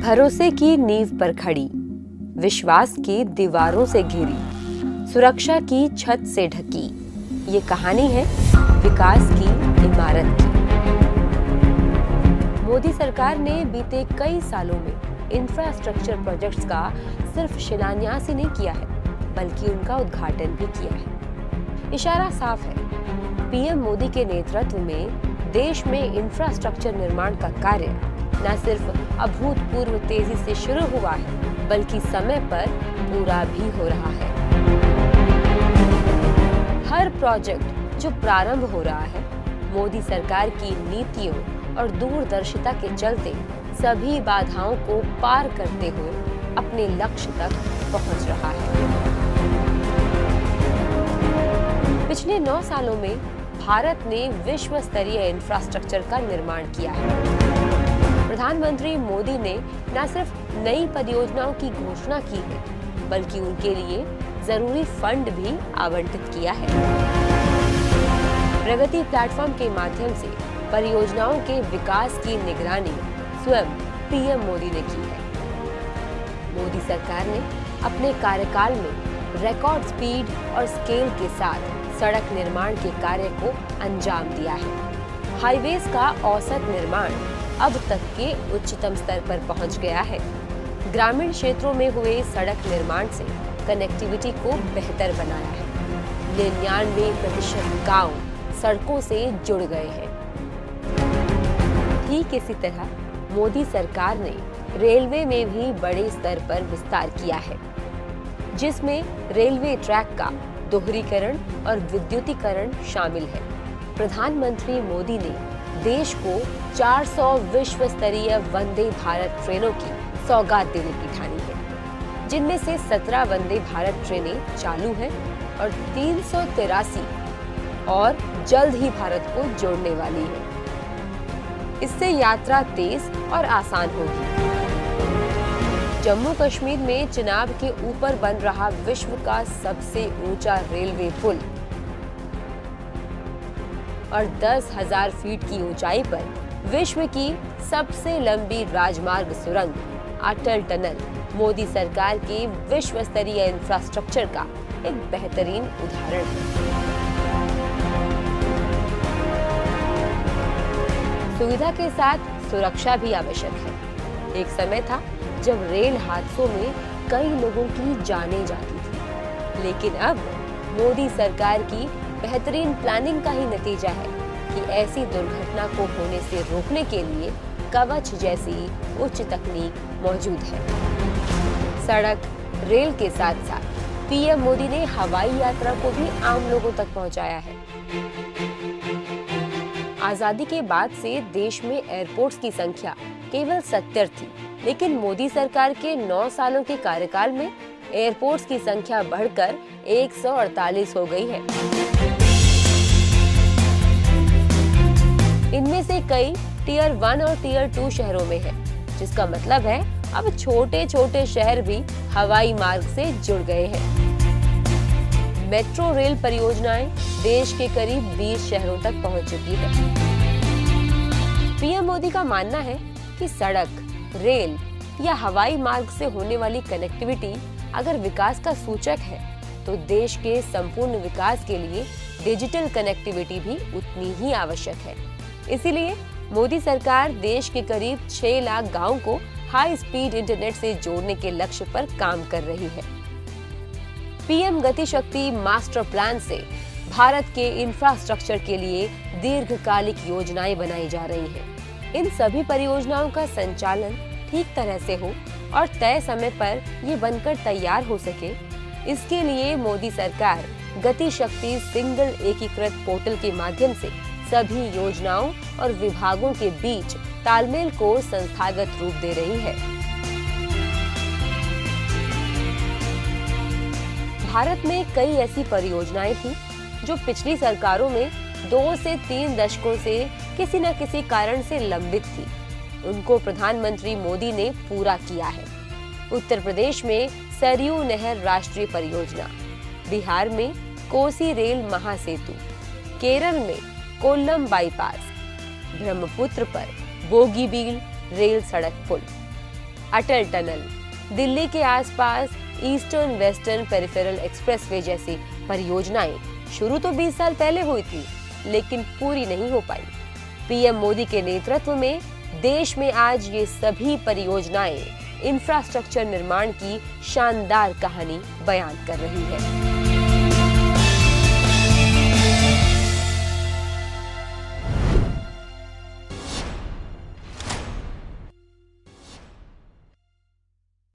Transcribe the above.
भरोसे की नींव पर खड़ी, विश्वास की दीवारों से घिरी, सुरक्षा की छत से ढकी, ये कहानी है विकास की इमारत की। मोदी सरकार ने बीते कई सालों में इंफ्रास्ट्रक्चर प्रोजेक्ट्स का सिर्फ शिलान्यास ही नहीं किया है, बल्कि उनका उद्घाटन भी किया है। इशारा साफ है, पीएम मोदी के नेतृत्व में देश में इंफ्रास्ट्रक्चर निर्माण का कार्य न सिर्फ अभूतपूर्व तेजी से शुरू हुआ है, बल्कि समय पर पूरा भी हो रहा है। हर प्रोजेक्ट जो प्रारंभ हो रहा है, मोदी सरकार की नीतियों और दूरदर्शिता के चलते सभी बाधाओं को पार करते हुए अपने लक्ष्य तक पहुंच रहा है। पिछले 9 सालों में भारत ने विश्व स्तरीय इंफ्रास्ट्रक्चर का निर्माण किया है। प्रधानमंत्री मोदी ने न सिर्फ नई परियोजनाओं की घोषणा की है, बल्कि उनके लिए जरूरी फंड भी आवंटित किया है। प्रगति प्लेटफॉर्म के माध्यम से परियोजनाओं के विकास की निगरानी स्वयं पीएम मोदी ने की है। मोदी सरकार ने अपने कार्यकाल में रिकॉर्ड स्पीड और स्केल के साथ सड़क निर्माण के कार्य को अंजाम दिया है। हाईवेज का औसत निर्माण अब तक के उच्चतम स्तर पर पहुंच गया है। ग्रामीण क्षेत्रों में हुए सड़क निर्माण से कनेक्टिविटी को बेहतर बनाया है। 99% गांव सड़कों से जुड़ गए हैं। ठीक इसी तरह मोदी सरकार ने रेलवे में भी बड़े स्तर पर विस्तार किया है, जिसमें रेलवे ट्रैक का दोहरीकरण और विद्युतीकरण शामिल है। प्रधानमंत्री मोदी ने देश को 400 विश्व स्तरीय वंदे भारत ट्रेनों की सौगात देने की ठानी है, जिनमें से 17 वंदे भारत ट्रेनें चालू हैं और 383 और जल्द ही भारत को जोड़ने वाली है। इससे यात्रा तेज और आसान होगी। जम्मू कश्मीर में चिनाब के ऊपर बन रहा विश्व का सबसे ऊंचा रेलवे पुल और 10,000 फीट की ऊंचाई पर विश्व की सबसे लंबी राजमार्ग सुरंग अटल टनल मोदी सरकार के विश्व स्तरीय इंफ्रास्ट्रक्चर का एक बेहतरीन उदाहरण है। सुविधा के साथ सुरक्षा भी आवश्यक है। एक समय था जब रेल हादसों में कई लोगों की जानें जाती थी, लेकिन अब मोदी सरकार की बेहतरीन प्लानिंग का ही नतीजा है कि ऐसी दुर्घटना को होने से रोकने के लिए कवच जैसी उच्च तकनीक मौजूद है। सड़क, रेल के साथ साथ पीएम मोदी ने हवाई यात्रा को भी आम लोगों तक पहुंचाया है। आजादी के बाद से देश में एयरपोर्ट्स की संख्या केवल 70 थी, लेकिन मोदी सरकार के 9 सालों के कार्यकाल में एयरपोर्ट्स की संख्या बढ़कर 148 हो गई है। इनमें से कई टियर 1 और टियर 2 शहरों में है, जिसका मतलब है अब छोटे छोटे शहर भी हवाई मार्ग से जुड़ गए हैं। मेट्रो रेल परियोजनाएं देश के करीब 20 शहरों तक पहुंच चुकी है। पीएम मोदी का मानना है कि सड़क, रेल या हवाई मार्ग से होने वाली कनेक्टिविटी अगर विकास का सूचक है, तो देश के संपूर्ण विकास के लिए डिजिटल कनेक्टिविटी भी उतनी ही आवश्यक है। इसीलिए मोदी सरकार देश के करीब 6 लाख गांवों को हाई स्पीड इंटरनेट से जोड़ने के लक्ष्य पर काम कर रही है। पीएम गति शक्ति मास्टर प्लान से भारत के इंफ्रास्ट्रक्चर के लिए दीर्घकालिक योजनाएं बनाई जा रही हैं। इन सभी परियोजनाओं का संचालन ठीक तरह से हो और तय समय पर ये बनकर तैयार हो सके, इसके लिए मोदी सरकार गति शक्ति सिंगल एकीकृत पोर्टल के माध्यम से सभी योजनाओं और विभागों के बीच तालमेल को संस्थागत रूप दे रही है। भारत में कई ऐसी परियोजनाएं थी जो पिछली सरकारों में 2 से 3 दशकों से किसी न किसी कारण से लंबित थी। उनको प्रधानमंत्री मोदी ने पूरा किया है। उत्तर प्रदेश में सरयू नहर राष्ट्रीय परियोजना, बिहार में कोसी रेल महासेतु, केरल में कोल्लम बाईपास, ब्रह्मपुत्र पर बोगीबील रेल सड़क पुल, अटल टनल, दिल्ली के आसपास ईस्टर्न वेस्टर्न पेरिफेरल एक्सप्रेसवे जैसी परियोजनाएं शुरू तो 20 साल पहले हुई थी, लेकिन पूरी नहीं हो पाई। पीएम मोदी के नेतृत्व में देश में आज ये सभी परियोजनाएं इंफ्रास्ट्रक्चर निर्माण की शानदार कहानी बयान कर रही है।